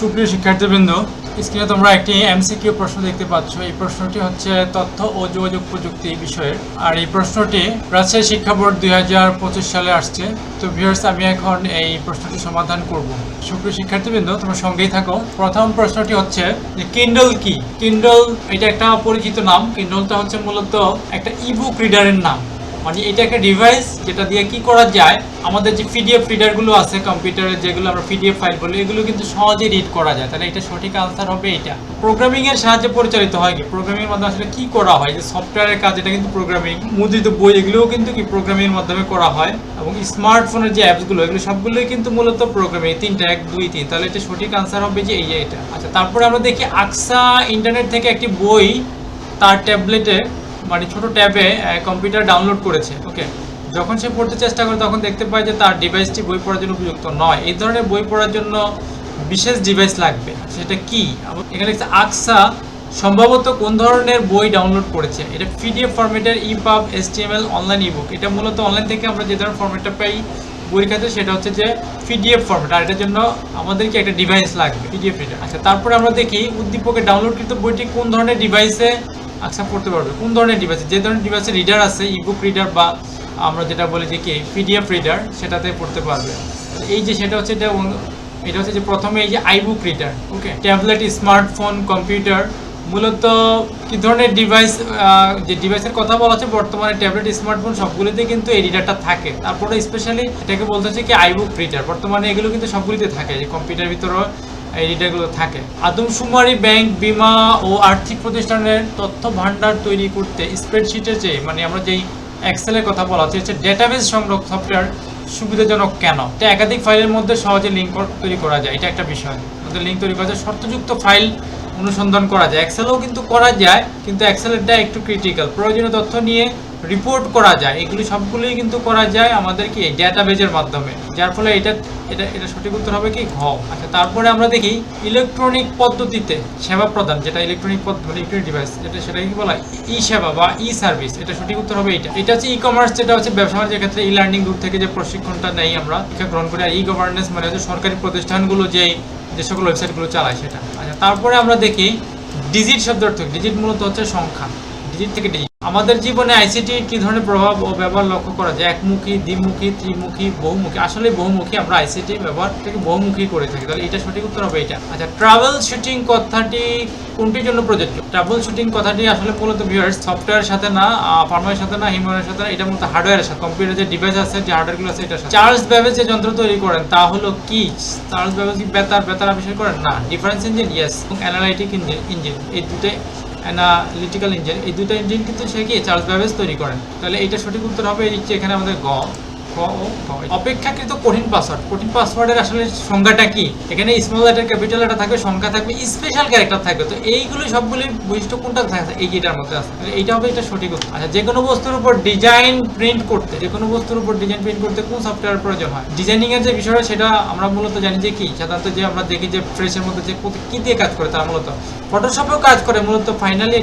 সুপ্রিয় শিক্ষার্থীবৃন্দ, স্ক্রিনে তোমরা একটি এমসিকিউ প্রশ্ন দেখতে পাচ্ছ। এই প্রশ্নটি হচ্ছে তথ্য ও যোগাযোগ প্রযুক্তি বিষয়ের, আর এই প্রশ্নটি রাজশাহী শিক্ষা বোর্ড 2025 সালে আসছে। তো ভিউয়ার্স, আমি এখন এই প্রশ্নটি সমাধান করব। সুপ্রিয় শিক্ষার্থীবৃন্দ, তোমরা সঙ্গেই থাকো। প্রথম প্রশ্নটি হচ্ছে যে কিন্ডল কি? কিন্ডল এটা একটা পরিচিত নাম। কিন্ডলটা হচ্ছে মূলত একটা ইবুক রিডারের নাম। মানে এটা একটা ডিভাইস যেটা দিয়ে কি করা যায়, আমাদের যে পিডিএফ রিডারগুলো আছে কম্পিউটারে, যেগুলো আমরা পিডিএফ ফাইল বলি, এগুলো কিন্তু সহজে রিড করা যায়। তাহলে এটা সঠিক আনসার হবে এটা। প্রোগ্রামিং এর সাহায্যে পরিচালিত হয় কি? প্রোগ্রামিং এর মাধ্যমে আসলে কি করা হয়, যে সফটওয়্যারের কাজ, এটা কিন্তু প্রোগ্রামিং। মুদ্রিত বই এগুলোও কিন্তু কি প্রোগ্রামিং এর মাধ্যমে করা হয়, এবং স্মার্টফোনের যে অ্যাপসগুলো, এগুলো সবগুলোই কিন্তু মূলত প্রোগ্রামিং। তিনটা, 1 2 3। তাহলে এটা সঠিক আনসার হবে যে এই যে এটা। আচ্ছা, তারপরে আমরা দেখি আকসা ইন্টারনেট থেকে একটি বই তার ট্যাবলেটে, মানে ছোট ট্যাবে কম্পিউটার ডাউনলোড করেছে। ওকে, যখন সে পড়তে চেষ্টা করে তখন দেখতে পায় যে তার ডিভাইসটি বই পড়ার জন্য উপযুক্ত নয়। এই ধরনের বই পড়ার জন্য বিশেষ ডিভাইস লাগবে। সেটা কি? এখানে লিখছে আকসা সম্ভবত কোন ধরনের বই ডাউনলোড করেছে। এটা পিডিএফ ফরম্যাটের, ইপাব, HTML, অনলাইন ইবুক। এটা মূলত অনলাইন থেকে আমরা যে ধরনের ফরম্যাটটা পাই বই খাতে, সেটা হচ্ছে যে পিডিএফ ফরম্যাট। আর এটার জন্য আমাদেরকে একটা ডিভাইস লাগবে, পিডিএফ রিডার। আচ্ছা, তারপরে আমরা দেখি উদ্দীপকে ডাউনলোডকৃত বইটি কোন ধরনের ডিভাইসে আচ্ছা পড়তে পারবে। কোন ধরনের ডিভাইসে? যে ধরনের ডিভাইসে রিডার আছে, ইবুক রিডার বা আমরা যেটা বলি যে কি পিডিএফ রিডার, সেটাতে পড়তে পারবে। এই যে সেটা হচ্ছে এটা হচ্ছে যে প্রথমে এই যে আইবুক রিডার। ওকে, ট্যাবলেট, স্মার্টফোন, কম্পিউটার, মূলত কি ধরনের ডিভাইস, যে ডিভাইসের কথা বলা হচ্ছে বর্তমানে ট্যাবলেট, স্মার্টফোন সবগুলিতে কিন্তু এই রিডারটা থাকে। তারপরে স্পেশালি এটাকে বলতে হচ্ছে কি আইবুক রিডার। বর্তমানে এগুলো কিন্তু সবগুলিতে থাকে, যে কম্পিউটার ভিতরেও এই রিডারগুলো থাকে। আদমশুমারি, ব্যাংক, বীমা ও আর্থিক প্রতিষ্ঠানের তথ্য ভান্ডার তৈরি করতে স্প্রেডশিটের যে, মানে আমরা যেই এক্সেলের কথা বলা হচ্ছে ডেটাবেস সংগ্রহ সফটওয়্যার সুবিধাজনক কেন? এটা একাধিক ফাইলের মধ্যে সহজে লিঙ্ক তৈরি করা যায়, এটা একটা বিষয়। আমাদের লিঙ্ক তৈরি করা যায়, শর্তযুক্ত ফাইল অনুসন্ধান করা যায়। এক্সেলেও কিন্তু করা যায়, কিন্তু এক্সেলেরটা একটু ক্রিটিক্যাল। প্রয়োজনীয় তথ্য নিয়ে রিপোর্ট করা যায়, এগুলি সবগুলোই কিন্তু করা যায় আমাদের কি ডেটাবেজের মাধ্যমে, যার ফলে এটা এটা এটা সঠিক উত্তর হবে কি ঘ। আচ্ছা, তারপরে আমরা দেখি ইলেকট্রনিক পদ্ধতিতে সেবা প্রদান, যেটা ইলেকট্রনিক পদ্ধতি, ইলেকট্রনিক ডিভাইস, সেটা কি বলা ই সেবা বা ই সার্ভিস। এটা সঠিক উত্তর হবে এটা। এটা হচ্ছে ই কমার্স, যেটা হচ্ছে ব্যবসা বাণিজ্যের ক্ষেত্রে ই লার্নিং, দূর থেকে যে প্রশিক্ষণটা নেই আমরা, শিক্ষা গ্রহণ করি। আর ই গভর্নেন্স মানে হচ্ছে সরকারি প্রতিষ্ঠানগুলো যে সকল ওয়েবসাইটগুলো চালায় সেটা। আচ্ছা, তারপরে আমরা দেখি ডিজিট শব্দ অর্থ। ডিজিট মূলত হচ্ছে সংখ্যা, ডিজিট থেকে ডিজিট। আমাদের জীবনে আইসিটি কি ধরনের প্রভাব ও ব্যবহার লক্ষ্য করা যায়? একমুখী, দ্বিমুখী, ত্রিমুখী, বহুমুখী। আসলে বহুমুখী, আমরা আইসিটি ব্যবহার থেকে বহুমুখী করে থাকি। তাহলে এটা সঠিক উত্তর হবে এটা। আচ্ছা, ট্রাভেল শুটিং কথাটি কোনটির জন্য প্রযোজ্য? ট্রাভেল শুটিং কথাটি আসলে মূলত ভিউয়ার্স সফটওয়্যারের সাথে না, ফার্মওয়্যারের সাথে না, হিউম্যানের সাথে না, এটা মূলত হার্ডওয়্যারের সাথে। কম্পিউটার যে ডিভাইস আছে, যে হার্ডওয়্যারগুলো আছে, এটার সাথে। চার্লস ব্যাবেজ যে যন্ত্র তৈরি করেন তা হলো কি? চার্লস ব্যাবেজ কি বেতার আবিষ্কার করেন? না। Difference engine, yes. এবং অ্যানালাইটিক ইঞ্জিন, এই দুটোই অ্যানালিটিক্যাল ইঞ্জিন, এই দুটো ইঞ্জিন কিন্তু সে কি চার্লস ব্যাবেজ তৈরি করেন। তাহলে এইটা সঠিক উত্তর হবে এখানে আমাদের গ ও ঘ। অপেক্ষাকৃত কঠিন পাসওয়ার্ড। কঠিন পাসওয়ার্ডের আসলে সংজ্ঞাটা কি? এখানে স্মল লেটার, ক্যাপিটাল লেটার থাকবে, সংখ্যা থাকবে, স্পেশাল ক্যারেক্টার থাকবে। তো এইগুলো সবগুলি বৈশিষ্ট্য কোনটা থাকে? এই যেটার মধ্যে আছে, এইটা হবে এটা সঠিক উত্তর। আচ্ছা, যে কোনো বস্তুর উপর ডিজাইন প্রিন্ট করতে, কোন সফটওয়্যার প্রয়োজন হয়? ডিজাইনিং এর যে বিষয়টা, সেটা আমরা মূলত জানি যে কি, সাধারণত যে আমরা দেখি যে ফ্রেশের মধ্যে যে কি দিয়ে কাজ করে, তারা মূলত ফটোশপেও কাজ করে। মূলত ফাইনালি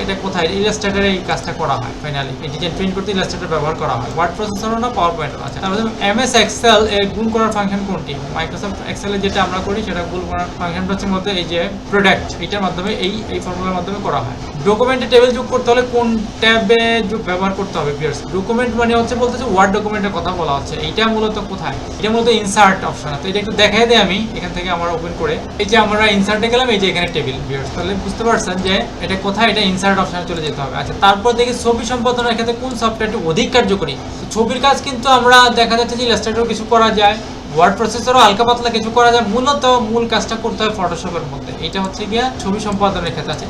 এটা কোথায়? ইলাস্ট্রেটরে এই কাজটা করা হয়। ফাইনালি এই ডিজাইন প্রিন্ট করতে ইলাস্ট্রেটর ব্যবহার করা হয়। ওয়ার্ড প্রসেসর না পাওয়ার পয়েন্ট। আচ্ছা, তারপরে এমএস এক্সেল এর গুণ করার ফাংশন কোনটি? মাইক্রোসফট এক্সেল এ যেটা আমরা করি, সেটা গুণ করার ফাংশনটা হচ্ছে মধ্যে এই যে প্রোডাক্ট, এটার মাধ্যমে এই ফর্মুলার মাধ্যমে করা হয়। ডকুমেন্টে টেবিল যোগ করতে হলে কোন ট্যাবে ব্যবহার করতে হবে? ভিউয়ার্স, ডকুমেন্ট মানে হচ্ছে বলতেছে ওয়ার্ড ডকুমেন্টের কথা বলা হচ্ছে। এইটা মূলত কোথায়? এটা মূলত ইনসার্ট অপশন। তো এটা একটু দেখাই দেই আমি এখান থেকে আমরা ওপেন করে। এই যে আমরা ইনসার্টে গেলাম, এই যে এখানে টেবিল। ভিউয়ার্স, তাহলে বুঝতে পারছেন যে এটা কোথায়? এটা ইনসার্ট অপশনে চলে যেতে হবে। আচ্ছা, তারপর দেখি ছবি সম্পাদনের ক্ষেত্রে কোন সফটওয়্যারটি অধিক কার্যকরী? ছবির কাজ কিন্তু আমরা দেখা যাচ্ছে যে ইলাস্ট্রেটরও কিছু করা যায়, ওয়ার্ড প্রসেসরও হালকা পাতলা কিছু করা যায়। মূলত মূল কাজটা করতে হয় ফটোশপের মধ্যে। এটা হচ্ছে গিয়া ছবি সম্পাদনের ক্ষেত্রে। আছে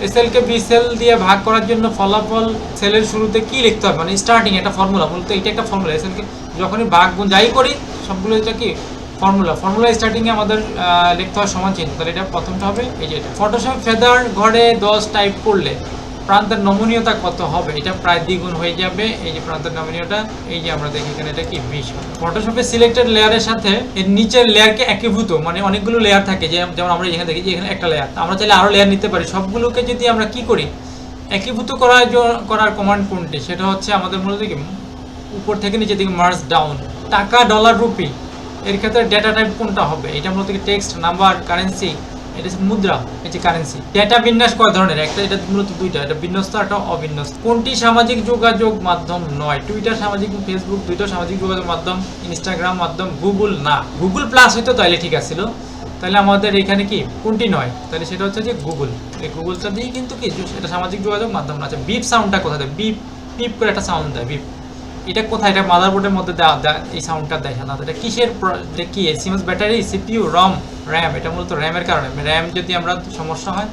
এসএলকে বিসেল দিয়ে ভাগ করার জন্য ফলাফল সেলের শুরুতে কি লিখতে হবে? মানে স্টার্টিং একটা ফর্মুলা, মূলত এটা একটা ফর্মুলা। এসএলকে যখনই ভাগ গুণ যাই করি, সবগুলো এটা কি ফর্মুলা স্টার্টিং এ আমাদের লিখতে হয় সমান চিহ্ন। তাহলে এটা প্রথমটা হবে এই যে এটা। ফটোশপ ফেদার ঘরে 10 টাইপ করলে প্রান্তের নমনীয়তা কত হবে? এটা প্রায় দ্বিগুণ হয়ে যাবে। এই যে প্রান্তের নমনীয়তা, এই যে আমরা দেখি এখানে এটা কি 20 হবে। ফটোশপে সিলেক্টেড লেয়ারের সাথে এর নিচের লেয়ারকে একীভূত, মানে অনেকগুলো লেয়ার থাকে, যেমন আমরা এখানে দেখি যে এখানে একটা লেয়ার, আমরা চাইলে আরো লেয়ার নিতে পারি। সবগুলোকে যদি আমরা কি করি, একীভূত করার কমান্ড কোনটি? সেটা হচ্ছে আমাদের মূলত কি উপর থেকে নিচের দিকে মার্জ ডাউন। টাকা, ডলার, রুপি, এর ক্ষেত্রে ডেটা টাইপ কোনটা হবে? এটা মূলত টেক্সট, নাম্বার, কারেন্সি, এটা হচ্ছে মুদ্রা, এটি কারেন্সি। ডেটা বিন্যাস কয় ধরনের? একটা, এটা মূলত দুইটা, এটা বিন্যস্ত, একটা অবিন্যস্ত। কোনটি সামাজিক যোগাযোগ মাধ্যম নয়? টুইটার সামাজিক, ফেসবুক, দুইটা সামাজিক যোগাযোগ মাধ্যম। ইনস্টাগ্রাম মাধ্যম, গুগল না। গুগল প্লাস হইতো তাহলে ঠিক আছিল, তাহলে আমাদের এখানে কি কোনটি নয়? তাহলে সেটা হচ্ছে যে গুগল। এই গুগলটা দিয়ে কিন্তু কি এটা সামাজিক যোগাযোগ মাধ্যম না। আচ্ছা, বিপ সাউন্ডটা কোথায় দেয়? বিপ পিপ করে একটা সাউন্ড দেয়, বিপ। এটা কোথায়? এটা মাদারবোর্ডের মধ্যে এই সাউন্ডটা দেয় সাধারণত। এটা কিসের? এটা কি সিএমএস ব্যাটারি, সিপিইউ, রম, র্যাম। এটা মূলত র্যামের কারণে, র্যাম যদি আমরা সমস্যা হয়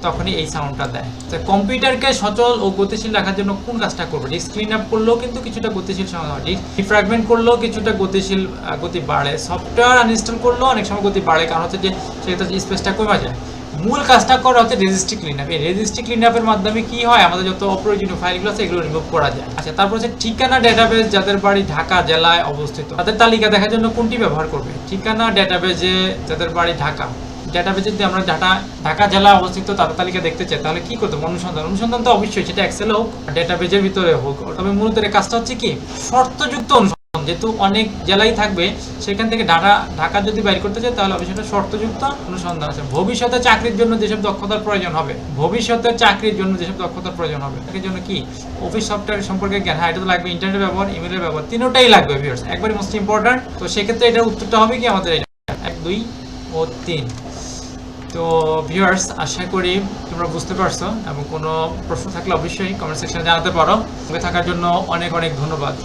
তখনই এই সাউন্ডটা দেয়। তো কম্পিউটারকে সচল ও গতিশীল রাখার জন্য কোন কাজটা করবে? ডিস্ক ক্লিন আপ করলেও কিন্তু কিছুটা গতিশীল সময় হয়, ডিফ্র্যাগমেন্ট করলেও কিছুটা গতিশীল গতি বাড়ে, সফটওয়্যার আনইনস্টল করলেও অনেক সময় গতি বাড়ে, কারণ হচ্ছে যে সেক্ষেত্রে স্পেসটা কমে যায়। মূল কাজটা করা হচ্ছে রেজিস্ট্রি ক্লিন আপ। এই রেজিস্ট্রি ক্লিন আপের মাধ্যমে কি হয়? আমাদের যত অপ্রয়োজনীয় ফাইলগুলো আছে এগুলো রিমুভ করা যায়। আচ্ছা, তারপর হচ্ছে ঠিকানা ডেটাবেস, যাদের বাড়ি ঢাকা জেলায় অবস্থিত তাদের তালিকা দেখার জন্য কোনটি ব্যবহার করবে? ঠিকানা ডেটাবেজে যাদের বাড়ি ঢাকা, ডেটাবেজে যদি আমরা ঢাকা জেলায় অবস্থিত তাদের তালিকা দেখতে চাই তাহলে কি করতে হবে? অনুসন্ধান তো অবশ্যই, সেটা এক্সেল হোক, ডেটাবেজের ভিতরে হোক। তবে মূলত এর কাজটা হচ্ছে কি শর্তযুক্ত অনুসন্ধান। যেহেতু অনেক জেলাই থাকবে, সেখান থেকে ঢাকা যদি বাইর করতে চাই তাহলে অবশ্যই শর্তযুক্ত অনুসন্ধান আছে। ভবিষ্যতে চাকরির জন্য যেসব দক্ষতার প্রয়োজন হবে, এর জন্য কি অফিস সফটওয়্যার সম্পর্কে জ্ঞান, হ্যাঁ এটা তো লাগবে। ইন্টারনেট ব্যবহার, ইমেলের ব্যবহার, তিনটাই লাগবে ভিউয়ার্স, একবারে মোস্ট ইম্পর্টেন্ট। তো সেক্ষেত্রে এটার উত্তরটা হবে কি আমাদের 1, 2 ও 3। তো ভিউয়ার্স, আশা করি তোমরা বুঝতে পারছো, এবং কোনো প্রশ্ন থাকলে অবশ্যই কমেন্ট সেকশনে জানাতে পারো। সঙ্গে থাকার জন্য অনেক অনেক ধন্যবাদ।